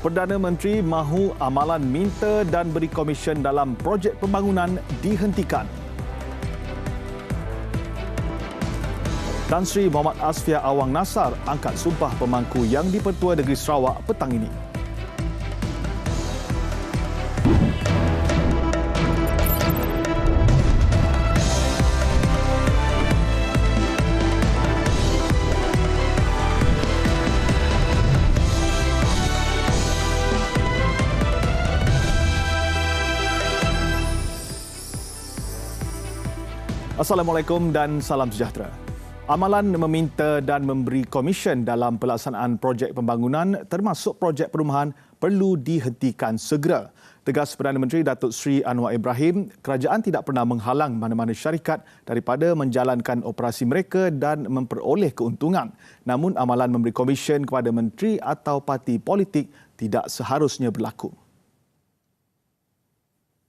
Perdana Menteri mahu amalan minta dan beri komisen dalam projek pembangunan dihentikan. Tan Sri Mohamad Asfiah Awang Nasar angkat sumpah pemangku yang di-Pertua Negeri Sarawak petang ini. Assalamualaikum dan salam sejahtera. Amalan meminta dan memberi komisen dalam pelaksanaan projek pembangunan termasuk projek perumahan perlu dihentikan segera. Tegas Perdana Menteri Datuk Seri Anwar Ibrahim, kerajaan tidak pernah menghalang mana-mana syarikat daripada menjalankan operasi mereka dan memperoleh keuntungan. Namun amalan memberi komisen kepada menteri atau parti politik tidak seharusnya berlaku.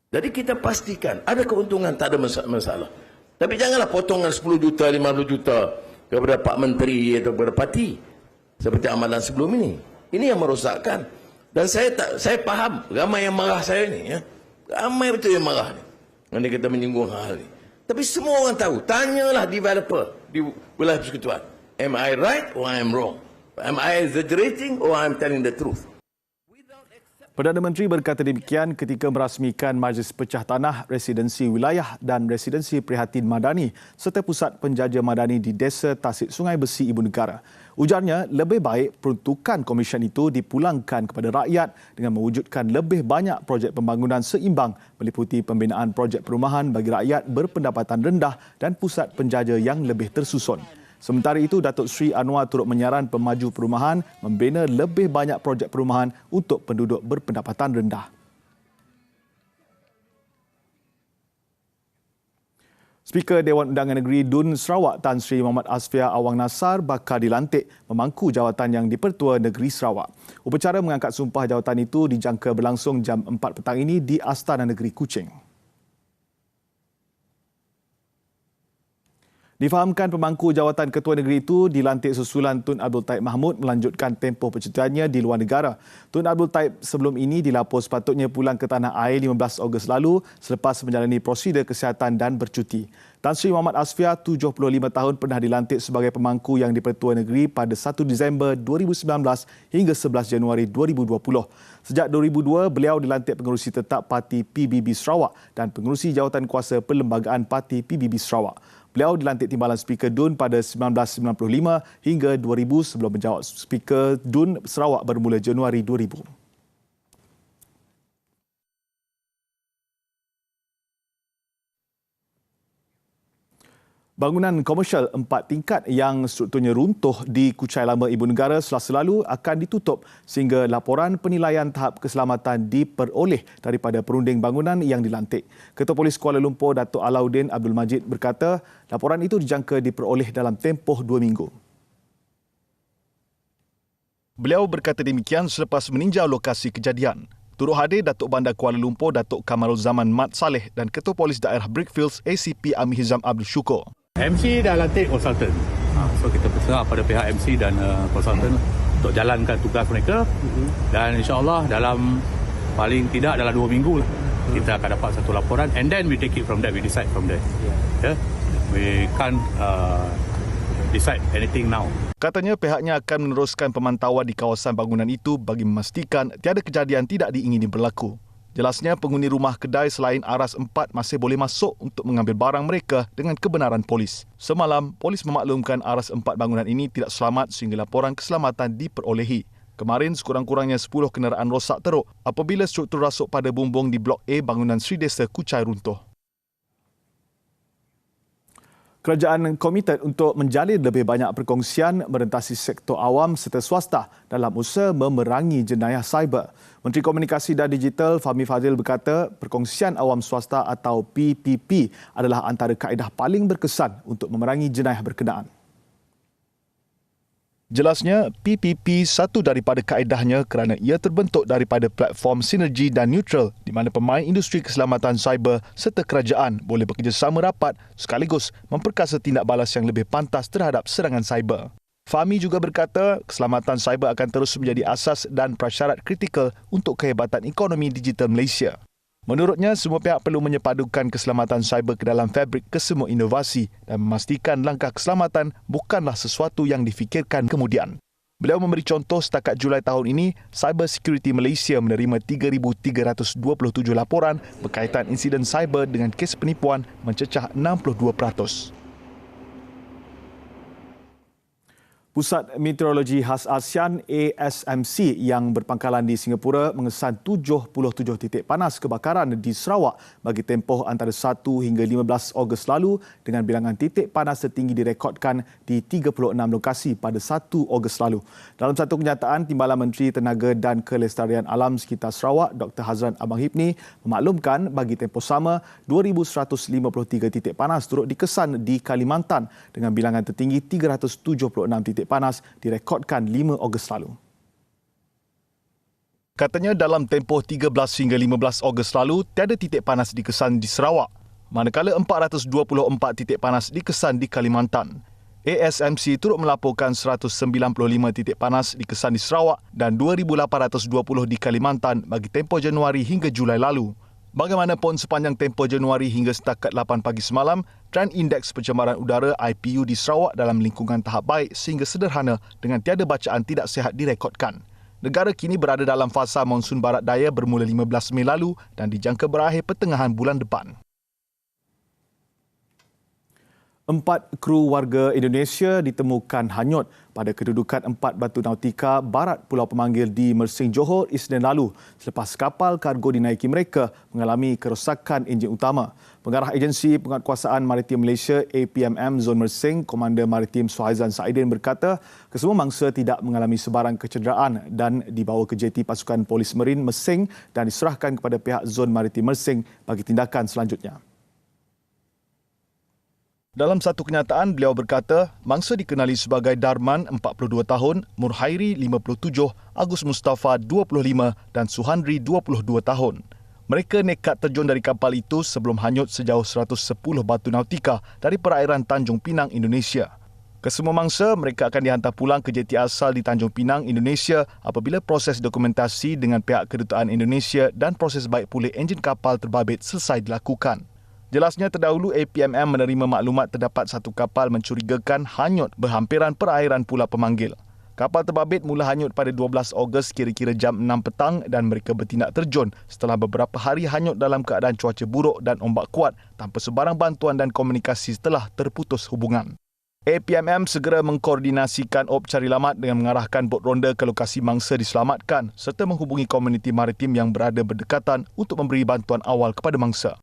Jadi kita pastikan ada keuntungan, tak ada masalah. Tapi janganlah potongan 10 juta, 50 juta kepada Pak Menteri atau kepada parti seperti amalan sebelum ini. Ini yang merosakkan. Dan saya faham ramai yang marah saya ni, ya. Ramai betul yang marah ni. Nanti kita menyinggung hal ni. Tapi semua orang tahu, tanyalah developer di wilayah persekutuan. Am I right or I am wrong? Am I exaggerating or I am telling the truth? Perdana Menteri berkata demikian ketika merasmikan Majlis Pecah Tanah Residensi Wilayah dan Residensi Prihatin Madani serta Pusat Penjaja Madani di Desa Tasik Sungai Besi Ibu Negara. Ujarnya, lebih baik peruntukan komisen itu dipulangkan kepada rakyat dengan mewujudkan lebih banyak projek pembangunan seimbang meliputi pembinaan projek perumahan bagi rakyat berpendapatan rendah dan pusat penjaja yang lebih tersusun. Sementara itu, Datuk Seri Anwar turut menyaran pemaju perumahan membina lebih banyak projek perumahan untuk penduduk berpendapatan rendah. Speaker Dewan Undangan Negeri DUN Sarawak Tan Sri Mohamad Asfiah Awang Nasar bakal dilantik memangku jawatan yang di-Pertua Negeri Sarawak. Upacara mengangkat sumpah jawatan itu dijangka berlangsung jam 4 petang ini di Astana Negeri Kuching. Difahamkan pemangku jawatan Ketua Negeri itu dilantik susulan Tun Abdul Taib Mahmud melanjutkan tempoh percutiannya di luar negara. Tun Abdul Taib sebelum ini dilapor sepatutnya pulang ke tanah air 15 Ogos lalu selepas menjalani prosedur kesihatan dan bercuti. Tan Sri Mohamad Asfiah, 75 tahun, pernah dilantik sebagai pemangku yang di-Pertua Negeri pada 1 Disember 2019 hingga 11 Januari 2020. Sejak 2002, beliau dilantik pengerusi tetap Parti PBB Sarawak dan pengerusi jawatan kuasa Perlembagaan Parti PBB Sarawak. Beliau dilantik timbalan Speaker DUN pada 1995 hingga 2000 sebelum menjawat Speaker DUN Sarawak bermula Januari 2000. Bangunan komersial 4 tingkat yang strukturnya runtuh di Kuchai Lama Ibu Negara Selasa lalu akan ditutup sehingga laporan penilaian tahap keselamatan diperoleh daripada perunding bangunan yang dilantik. Ketua Polis Kuala Lumpur Datuk Alauddin Abdul Majid berkata laporan itu dijangka diperoleh dalam tempoh 2 minggu. Beliau berkata demikian selepas meninjau lokasi kejadian. Turut hadir Datuk Bandar Kuala Lumpur Datuk Kamarul Zaman Mat Saleh dan Ketua Polis Daerah Brickfields ACP Amir Hizam Abdul Syukur. MC dah lantik konsultan. So kita berserah pada pihak MC dan konsultan untuk jalankan tugas mereka. Dan insya-Allah dalam paling tidak dalam 2 minggu kita akan dapat satu laporan and then we take it from there, we decide from there. Yeah. We can't decide anything now. Katanya pihaknya akan meneruskan pemantauan di kawasan bangunan itu bagi memastikan tiada kejadian tidak diingini berlaku. Jelasnya penghuni rumah kedai selain Aras 4 masih boleh masuk untuk mengambil barang mereka dengan kebenaran polis. Semalam, polis memaklumkan Aras 4 bangunan ini tidak selamat sehingga laporan keselamatan diperolehi. Kemarin sekurang-kurangnya 10 kenderaan rosak teruk apabila struktur rasuk pada bumbung di Blok A bangunan Sri Desa Kuchai runtuh. Kerajaan komited untuk menjalin lebih banyak perkongsian merentasi sektor awam serta swasta dalam usaha memerangi jenayah cyber. Menteri Komunikasi dan Digital Fahmi Fadzil berkata perkongsian awam swasta atau PPP adalah antara kaedah paling berkesan untuk memerangi jenayah berkenaan. Jelasnya, PPP satu daripada kaedahnya kerana ia terbentuk daripada platform sinergi dan neutral di mana pemain industri keselamatan cyber serta kerajaan boleh bekerjasama rapat sekaligus memperkasa tindak balas yang lebih pantas terhadap serangan cyber. Fahmi juga berkata keselamatan cyber akan terus menjadi asas dan prasyarat kritikal untuk kehebatan ekonomi digital Malaysia. Menurutnya, semua pihak perlu menyepadukan keselamatan cyber ke dalam fabrik kesemua inovasi dan memastikan langkah keselamatan bukanlah sesuatu yang difikirkan kemudian. Beliau memberi contoh setakat Julai tahun ini, Cyber Security Malaysia menerima 3,327 laporan berkaitan insiden cyber dengan kes penipuan mencecah 62%. Pusat Meteorologi Khas ASEAN ASMC yang berpangkalan di Singapura mengesan 77 titik panas kebakaran di Sarawak bagi tempoh antara 1 hingga 15 Ogos lalu dengan bilangan titik panas tertinggi direkodkan di 36 lokasi pada 1 Ogos lalu. Dalam satu kenyataan, Timbalan Menteri Tenaga dan Kelestarian Alam Sekitar Sarawak Dr. Hazran Abang Hipni memaklumkan bagi tempoh sama 2,153 titik panas turut dikesan di Kalimantan dengan bilangan tertinggi 376 titik panas direkodkan 5 Ogos lalu. Katanya dalam tempoh 13 hingga 15 Ogos lalu, tiada titik panas dikesan di Sarawak, manakala 424 titik panas dikesan di Kalimantan. ASMC turut melaporkan 195 titik panas dikesan di Sarawak dan 2,820 di Kalimantan bagi tempoh Januari hingga Julai lalu. Bagaimanapun, sepanjang tempoh Januari hingga setakat 8 pagi semalam, trend indeks pencemaran udara IPU di Sarawak dalam lingkungan tahap baik sehingga sederhana dengan tiada bacaan tidak sihat direkodkan. Negara kini berada dalam fasa monsun barat daya bermula 15 Mei lalu dan dijangka berakhir pertengahan bulan depan. 4 kru warga Indonesia ditemukan hanyut pada kedudukan 4 batu nautika barat Pulau Pemanggil di Mersing, Johor Isnin lalu selepas kapal kargo dinaiki mereka mengalami kerosakan enjin utama. Pengarah Agensi Penguatkuasaan Maritim Malaysia APMM Zon Mersing, Komander Maritim Suhaizan Saidin berkata kesemua mangsa tidak mengalami sebarang kecederaan dan dibawa ke JT Pasukan Polis Marin Mersing dan diserahkan kepada pihak Zon Maritim Mersing bagi tindakan selanjutnya. Dalam satu kenyataan, beliau berkata, mangsa dikenali sebagai Darman, 42 tahun, Murhairi, 57, Agus Mustafa, 25 dan Suhandri, 22 tahun. Mereka nekat terjun dari kapal itu sebelum hanyut sejauh 110 batu nautika dari perairan Tanjung Pinang, Indonesia. Kesemua mangsa, mereka akan dihantar pulang ke JT asal di Tanjung Pinang, Indonesia apabila proses dokumentasi dengan pihak Kedutaan Indonesia dan proses baik pulih enjin kapal terbabit selesai dilakukan. Jelasnya terdahulu APMM menerima maklumat terdapat satu kapal mencurigakan hanyut berhampiran perairan Pulau Pemanggil. Kapal terbabit mula hanyut pada 12 Ogos kira-kira jam 6 petang dan mereka bertindak terjun setelah beberapa hari hanyut dalam keadaan cuaca buruk dan ombak kuat tanpa sebarang bantuan dan komunikasi setelah terputus hubungan. APMM segera mengkoordinasikan op cari lamat dengan mengarahkan bot ronda ke lokasi mangsa diselamatkan serta menghubungi komuniti maritim yang berada berdekatan untuk memberi bantuan awal kepada mangsa.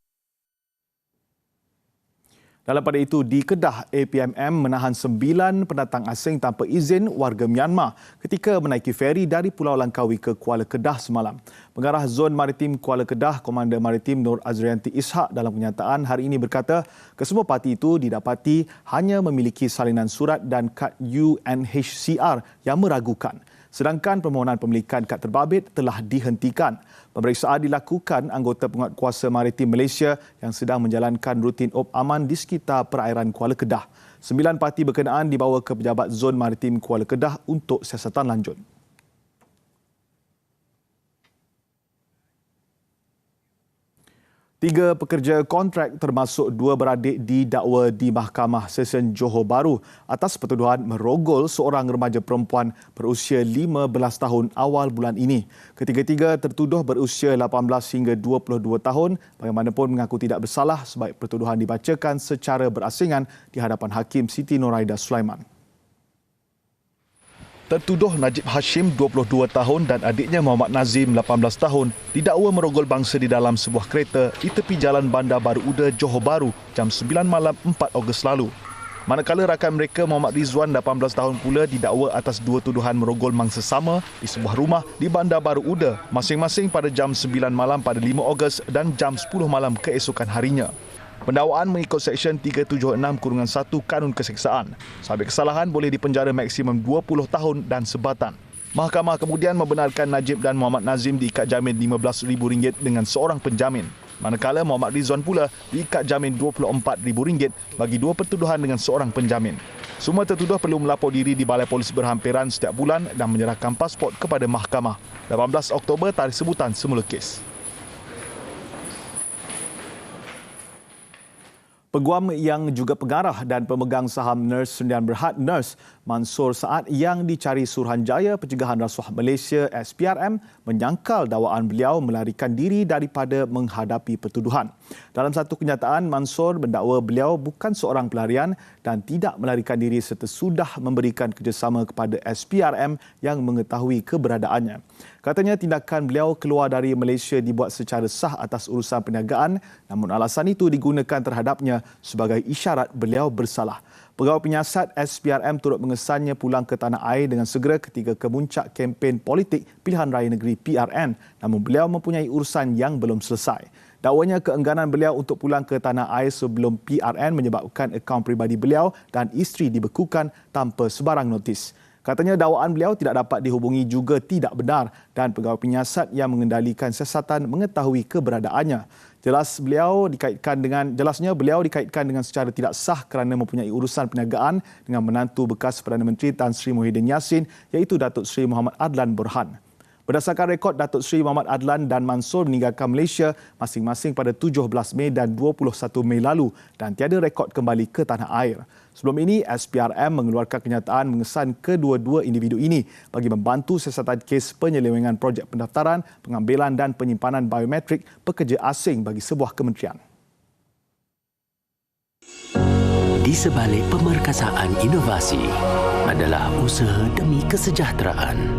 Dalam pada itu, di Kedah, APMM menahan 9 pendatang asing tanpa izin warga Myanmar ketika menaiki feri dari Pulau Langkawi ke Kuala Kedah semalam. Pengarah Zon Maritim Kuala Kedah, Komander Maritim Nur Azrianti Ishak dalam kenyataan hari ini berkata, kesemua parti itu didapati hanya memiliki salinan surat dan kad UNHCR yang meragukan. Sedangkan permohonan pemilikan kad terbabit telah dihentikan. Pemeriksaan dilakukan anggota Penguatkuasa Maritim Malaysia yang sedang menjalankan rutin op aman di sekitar perairan Kuala Kedah. 9 parti berkenaan dibawa ke Pejabat Zon Maritim Kuala Kedah untuk siasatan lanjut. 3 pekerja kontrak termasuk 2 beradik didakwa di Mahkamah Session Johor Bahru atas pertuduhan merogol seorang remaja perempuan berusia 15 tahun awal bulan ini. Ketiga-tiga tertuduh berusia 18 hingga 22 tahun bagaimanapun mengaku tidak bersalah sebaik pertuduhan dibacakan secara berasingan di hadapan Hakim Siti Noraida Sulaiman. Tertuduh Najib Hashim 22 tahun dan adiknya Muhammad Nazim 18 tahun didakwa merogol bangsa di dalam sebuah kereta di tepi Jalan Bandar Baru Uda, Johor Bahru jam 9 malam 4 Ogos lalu. Manakala rakan mereka Muhammad Rizwan 18 tahun pula didakwa atas 2 tuduhan merogol mangsa sama di sebuah rumah di Bandar Baru Uda masing-masing pada jam 9 malam pada 5 Ogos dan jam 10 malam keesokan harinya. Pendakwaan mengikut Seksyen 376-1 Kanun Keseksaan. Sabit kesalahan boleh dipenjara maksimum 20 tahun dan sebatan. Mahkamah kemudian membenarkan Najib dan Muhammad Nazim diikat jamin RM15,000 dengan seorang penjamin. Manakala Muhammad Rizwan pula diikat jamin RM24,000 bagi 2 pertuduhan dengan seorang penjamin. Semua tertuduh perlu melapor diri di Balai Polis berhampiran setiap bulan dan menyerahkan pasport kepada mahkamah. 18 Oktober tarikh sebutan semula kes. Peguam yang juga pengarah dan pemegang saham Nurse Sdn Bhd Nurse Mansor Saad yang dicari Suruhanjaya Pencegahan Rasuah Malaysia SPRM menyangkal dakwaan beliau melarikan diri daripada menghadapi pertuduhan. Dalam satu kenyataan, Mansor mendakwa beliau bukan seorang pelarian dan tidak melarikan diri serta sudah memberikan kerjasama kepada SPRM yang mengetahui keberadaannya. Katanya tindakan beliau keluar dari Malaysia dibuat secara sah atas urusan perniagaan, namun alasan itu digunakan terhadapnya sebagai isyarat beliau bersalah. Pegawai penyiasat SPRM turut mengesannya pulang ke tanah air dengan segera ketika kemuncak kempen politik Pilihan Raya Negeri PRN, namun beliau mempunyai urusan yang belum selesai. Dakwanya keengganan beliau untuk pulang ke tanah air sebelum PRN menyebabkan akaun peribadi beliau dan isteri dibekukan tanpa sebarang notis. Katanya dakwaan beliau tidak dapat dihubungi juga tidak benar dan pegawai penyiasat yang mengendalikan siasatan mengetahui keberadaannya. Jelasnya beliau dikaitkan dengan secara tidak sah kerana mempunyai urusan perniagaan dengan menantu bekas Perdana Menteri Tan Sri Muhyiddin Yassin iaitu Datuk Seri Muhammad Adlan Borhan. Berdasarkan rekod, Datuk Seri Muhammad Adlan dan Mansor meninggalkan Malaysia masing-masing pada 17 Mei dan 21 Mei lalu dan tiada rekod kembali ke tanah air. Sebelum ini, SPRM mengeluarkan kenyataan mengesan kedua-dua individu ini bagi membantu siasatan kes penyelewengan projek pendaftaran, pengambilan dan penyimpanan biometrik pekerja asing bagi sebuah kementerian. Di sebalik pemerkasaan inovasi adalah usaha demi kesejahteraan.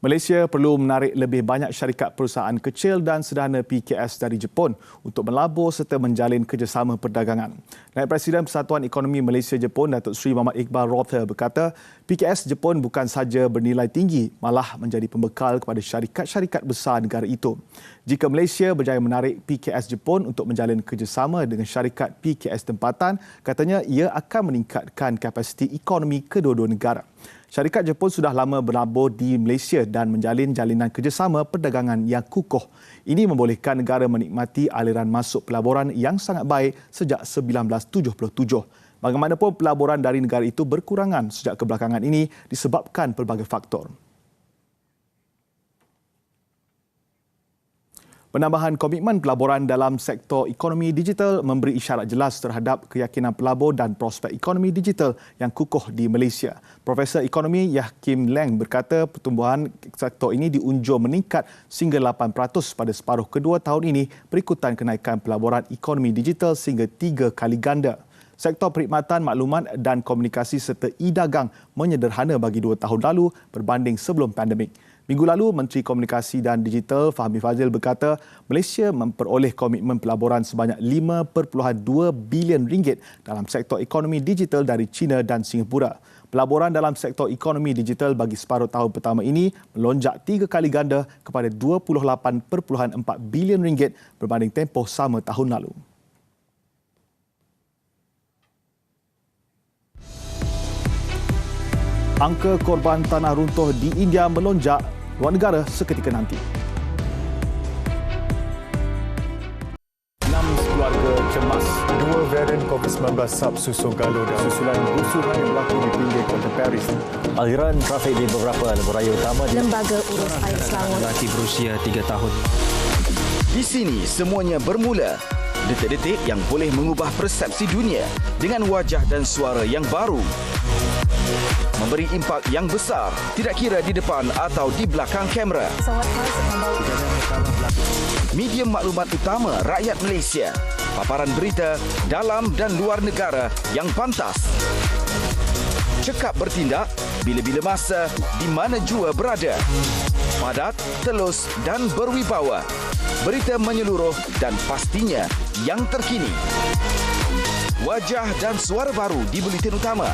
Malaysia perlu menarik lebih banyak syarikat perusahaan kecil dan sederhana PKS dari Jepun untuk melabur serta menjalin kerjasama perdagangan. Naib Presiden Persatuan Ekonomi Malaysia Jepun, Datuk Seri Muhammad Iqbal Rother berkata, PKS Jepun bukan sahaja bernilai tinggi, malah menjadi pembekal kepada syarikat-syarikat besar negara itu. Jika Malaysia berjaya menarik PKS Jepun untuk menjalin kerjasama dengan syarikat PKS tempatan, katanya ia akan meningkatkan kapasiti ekonomi kedua-dua negara. Syarikat Jepun sudah lama berlabur di Malaysia dan menjalin jalinan kerjasama perdagangan yang kukuh. Ini membolehkan negara menikmati aliran masuk pelaburan yang sangat baik sejak 1977. Bagaimanapun pelaburan dari negara itu berkurangan sejak kebelakangan ini disebabkan pelbagai faktor. Penambahan komitmen pelaburan dalam sektor ekonomi digital memberi isyarat jelas terhadap keyakinan pelabur dan prospek ekonomi digital yang kukuh di Malaysia. Profesor Ekonomi Yah Kim Leng berkata pertumbuhan sektor ini diunjur meningkat sehingga 8% pada separuh kedua tahun ini berikutan kenaikan pelaburan ekonomi digital sehingga 3 kali ganda. Sektor perkhidmatan, maklumat dan komunikasi serta e-dagang menyederhana bagi 2 tahun lalu berbanding sebelum pandemik. Minggu lalu, Menteri Komunikasi dan Digital Fahmi Fadzil berkata Malaysia memperoleh komitmen pelaburan sebanyak 5.2 bilion ringgit dalam sektor ekonomi digital dari China dan Singapura. Pelaburan dalam sektor ekonomi digital bagi separuh tahun pertama ini melonjak 3 kali ganda kepada 28.4 bilion ringgit berbanding tempoh sama tahun lalu. Angka korban tanah runtuh di India melonjak luar negara seketika nanti. 6 keluarga cemas. 2 varian COVID-19 subsusul Galo dan Susulan rusuhan yang berlaku di pinggir kota Paris. Aliran trafik di beberapa lebuh raya utama di Lembaga Urus Air Selangor. lelaki berusia 3 tahun. Di sini semuanya bermula. Detik-detik yang boleh mengubah persepsi dunia dengan wajah dan suara yang baru. Memberi impak yang besar, tidak kira di depan atau di belakang kamera. Medium maklumat utama rakyat Malaysia. Paparan berita dalam dan luar negara yang pantas. Cekap bertindak bila-bila masa di mana jua berada. Padat, telus dan berwibawa. Berita menyeluruh dan pastinya yang terkini. Wajah dan suara baru di Buletin Utama.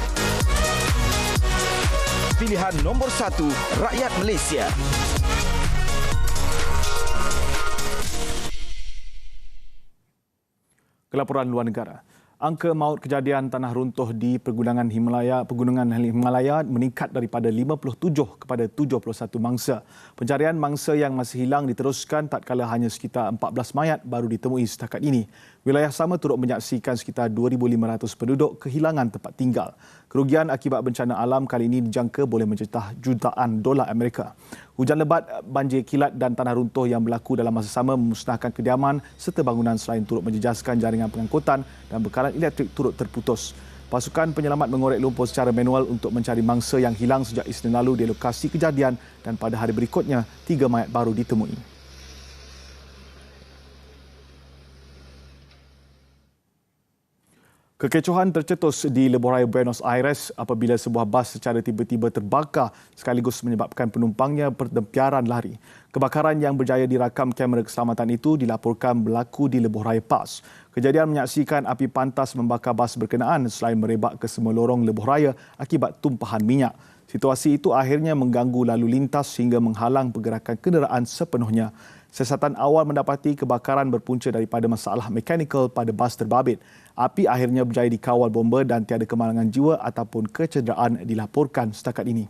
Pilihan nombor 1 rakyat Malaysia. Kelaporan luar negara. Angka maut kejadian tanah runtuh di Pegunungan Himalaya meningkat daripada 57 kepada 71 mangsa. Pencarian mangsa yang masih hilang diteruskan tatkala hanya sekitar 14 mayat baru ditemui setakat ini. Wilayah sama turut menyaksikan sekitar 2,500 penduduk kehilangan tempat tinggal. Kerugian akibat bencana alam kali ini dijangka boleh mencecah jutaan dolar Amerika. Hujan lebat, banjir kilat dan tanah runtuh yang berlaku dalam masa sama memusnahkan kediaman serta bangunan selain turut menjejaskan jaringan pengangkutan dan bekalan elektrik turut terputus. Pasukan penyelamat mengorek lumpur secara manual untuk mencari mangsa yang hilang sejak Isnin lalu di lokasi kejadian dan pada hari berikutnya 3 mayat baru ditemui. Kekecohan tercetus di lebuh raya Buenos Aires apabila sebuah bas secara tiba-tiba terbakar sekaligus menyebabkan penumpangnya bertempiaran lari. Kebakaran yang berjaya dirakam kamera keselamatan itu dilaporkan berlaku di lebuh raya Paz. Kejadian menyaksikan api pantas membakar bas berkenaan selain merebak ke semua lorong lebuh raya akibat tumpahan minyak. Situasi itu akhirnya mengganggu lalu lintas hingga menghalang pergerakan kenderaan sepenuhnya. Siasatan awal mendapati kebakaran berpunca daripada masalah mekanikal pada bas terbabit. Api akhirnya berjaya dikawal bomba dan tiada kemalangan jiwa ataupun kecederaan dilaporkan setakat ini.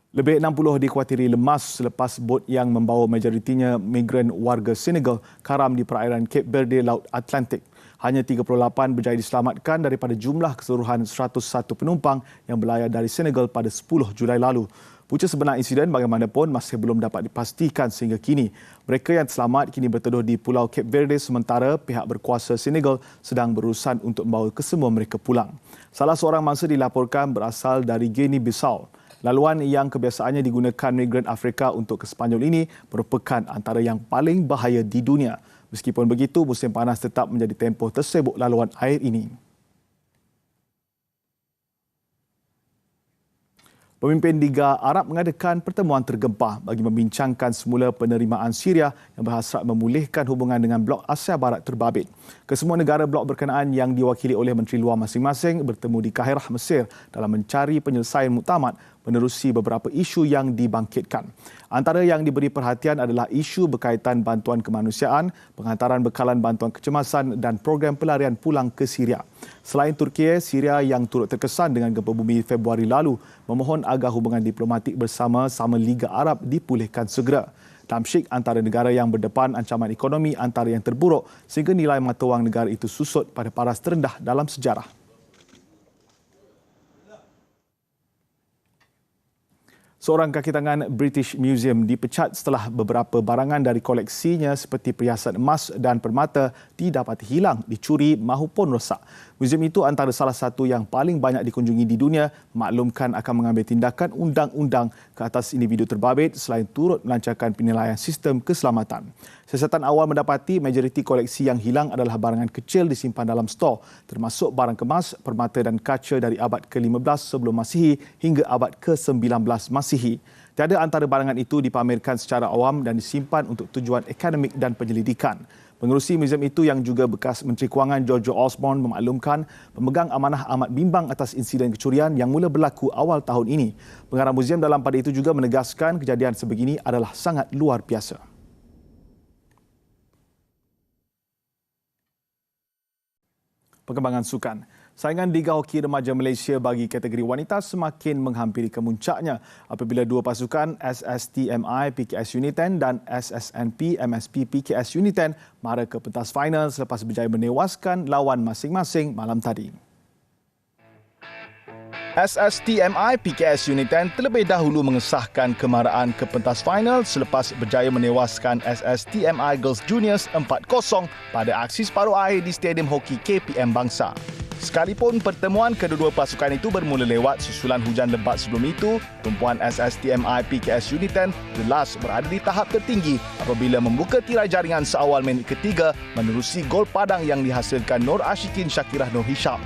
Lebih 60 dikhawatiri lemas selepas bot yang membawa majoritinya migran warga Senegal karam di perairan Cape Verde, Laut Atlantik. Hanya 38 berjaya diselamatkan daripada jumlah keseluruhan 101 penumpang yang berlayar dari Senegal pada 10 Julai lalu. Punca sebenar insiden bagaimanapun masih belum dapat dipastikan sehingga kini. Mereka yang selamat kini berteduh di Pulau Cape Verde sementara pihak berkuasa Senegal sedang berurusan untuk membawa kesemua mereka pulang. Salah seorang mangsa dilaporkan berasal dari Guinea-Bissau. Laluan yang kebiasaannya digunakan migran Afrika untuk ke Sepanyol ini merupakan antara yang paling bahaya di dunia. Meskipun begitu, musim panas tetap menjadi tempoh tersibuk laluan air ini. Pemimpin Liga Arab mengadakan pertemuan tergempar bagi membincangkan semula penerimaan Syria yang berhasrat memulihkan hubungan dengan blok Asia Barat terbabit. Kesemua negara blok berkenaan yang diwakili oleh Menteri Luar masing-masing bertemu di Kahirah, Mesir dalam mencari penyelesaian muktamad menerusi beberapa isu yang dibangkitkan. Antara yang diberi perhatian adalah isu berkaitan bantuan kemanusiaan, penghantaran bekalan bantuan kecemasan dan program pelarian pulang ke Syria. Selain Turki, Syria yang turut terkesan dengan gempa bumi Februari lalu memohon agar hubungan diplomatik bersama-sama Liga Arab dipulihkan segera. Tamsyik antara negara yang berdepan ancaman ekonomi antara yang terburuk sehingga nilai mata wang negara itu susut pada paras terendah dalam sejarah. Seorang kaki tangan British Museum dipecat setelah beberapa barangan dari koleksinya seperti perhiasan emas dan permata didapati hilang, dicuri maupun rosak. Museum itu antara salah satu yang paling banyak dikunjungi di dunia, maklumkan akan mengambil tindakan undang-undang ke atas individu terbabit selain turut melancarkan penilaian sistem keselamatan. Siasatan awal mendapati majoriti koleksi yang hilang adalah barangan kecil disimpan dalam stor, termasuk barang kemas, permata dan kaca dari abad ke-15 sebelum Masihi hingga abad ke-19 Masihi. Tiada antara barangan itu dipamerkan secara awam dan disimpan untuk tujuan akademik dan penyelidikan. Pengerusi muzium itu yang juga bekas Menteri Kewangan George Osborne memaklumkan pemegang amanah amat bimbang atas insiden kecurian yang mula berlaku awal tahun ini. Pengarah muzium dalam pada itu juga menegaskan kejadian sebegini adalah sangat luar biasa. Perkembangan sukan. Saingan Liga Hoki Remaja Malaysia bagi kategori wanita semakin menghampiri kemuncaknya apabila dua pasukan SSTMI PKS Unit 10 dan SSNP MSP PKS Unit 10 mara ke pentas final selepas berjaya menewaskan lawan masing-masing malam tadi. SSTMI PKS Unit 10 terlebih dahulu mengesahkan kemaraan ke pentas final selepas berjaya menewaskan SSTMI Girls Juniors 4-0 pada aksi separuh akhir di Stadium Hoki KPM Bangsa. Sekalipun pertemuan kedua-dua pasukan itu bermula lewat susulan hujan lebat sebelum itu, tumpuan SSTMI PKS Unit 10 jelas berada di tahap tertinggi apabila membuka tirai jaringan seawal minit ketiga menerusi gol padang yang dihasilkan Nur Ashikin Shakirah Nur Hisham.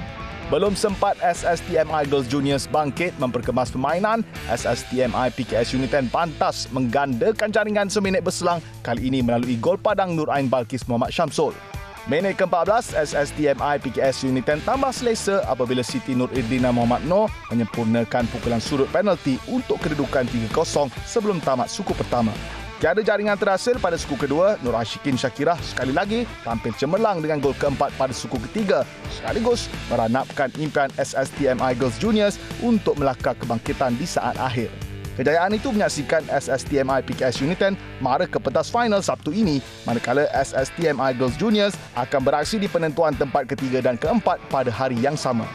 Belum sempat SSTMI Girls Juniors bangkit memperkemas permainan, SSTMI PKS Unit 10 pantas menggandakan jaringan seminit berselang kali ini melalui gol padang Nur Ain Balkis Muhammad Syamsul. Minit ke-14, SSTMI PKS Unit 10 tambah selesa apabila Siti Nur Irdina Muhammad Noor menyempurnakan pukulan sudut penalti untuk kedudukan 3-0 sebelum tamat suku pertama. Tiada jaringan terhasil pada suku kedua, Nur Ashikin Shakirah sekali lagi tampil cemerlang dengan gol keempat pada suku ketiga sekaligus meranapkan impian SSTMI Girls Juniors untuk melakar kebangkitan di saat akhir. Kejayaan itu menyaksikan SSTMI PKS Uniten mara ke pentas final Sabtu ini, manakala SSTMI Girls Juniors akan beraksi di penentuan tempat ketiga dan keempat pada hari yang sama.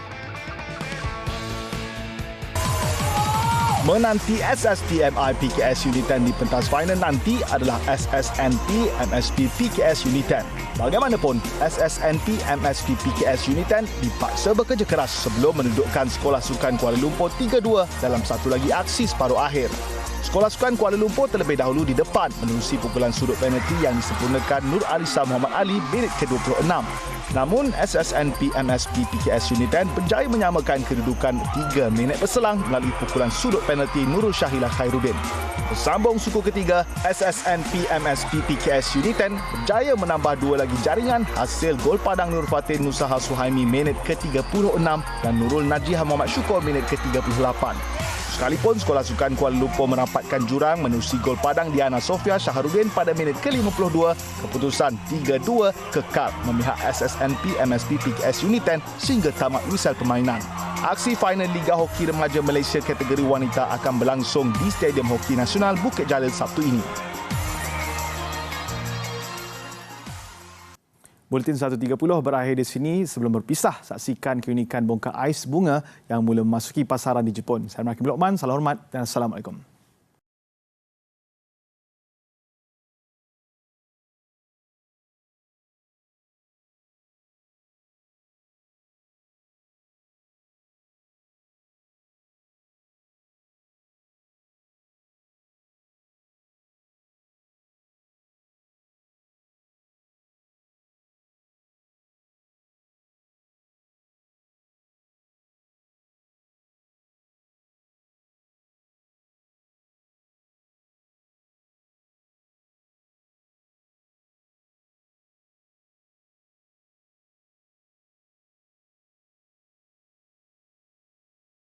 Menanti SSTMI PKS Uniten di pentas final nanti adalah SSNP MSP PKS Uniten. Bagaimanapun, SSNP MSP PKS Uniten dipaksa bekerja keras sebelum mendudukkan Sekolah Sukan Kuala Lumpur 3-2 dalam satu lagi aksi separuh akhir. Sekolah Sukan Kuala Lumpur terlebih dahulu di depan menerusi pukulan sudut penalti yang disempurnakan Nur Alisa Muhammad Ali minit ke-26. Namun, SSNP MSP PKS Uniten berjaya menyamakan kedudukan 3 minit berselang melalui pukulan sudut penalti Nurul Syahilah Khairuddin. Bersambung suku ketiga, SSNP MSP PKS Uniten berjaya menambah 2 lagi jaringan hasil gol padang Nur Fatin Nusaha Suhaimi minit ke-36 dan Nurul Najihah Muhammad Syukur minit ke-38. Sekalipun Sekolah Sukan Kuala Lumpur merapatkan jurang menerusi gol padang Diana Sofia Syaharuddin pada minit ke-52, keputusan 3-2 kekal memihak SSNP MSP PKS Uniten sehingga tamat misal permainan. Aksi final Liga Hoki Remaja Malaysia kategori wanita akan berlangsung di Stadium Hoki Nasional Bukit Jalil Sabtu ini. Buletin 1.30 berakhir di sini. Sebelum berpisah, saksikan keunikan bongkar ais bunga yang mula memasuki pasaran di Jepun. Saya Maki Bin Lokman, salam hormat dan Assalamualaikum.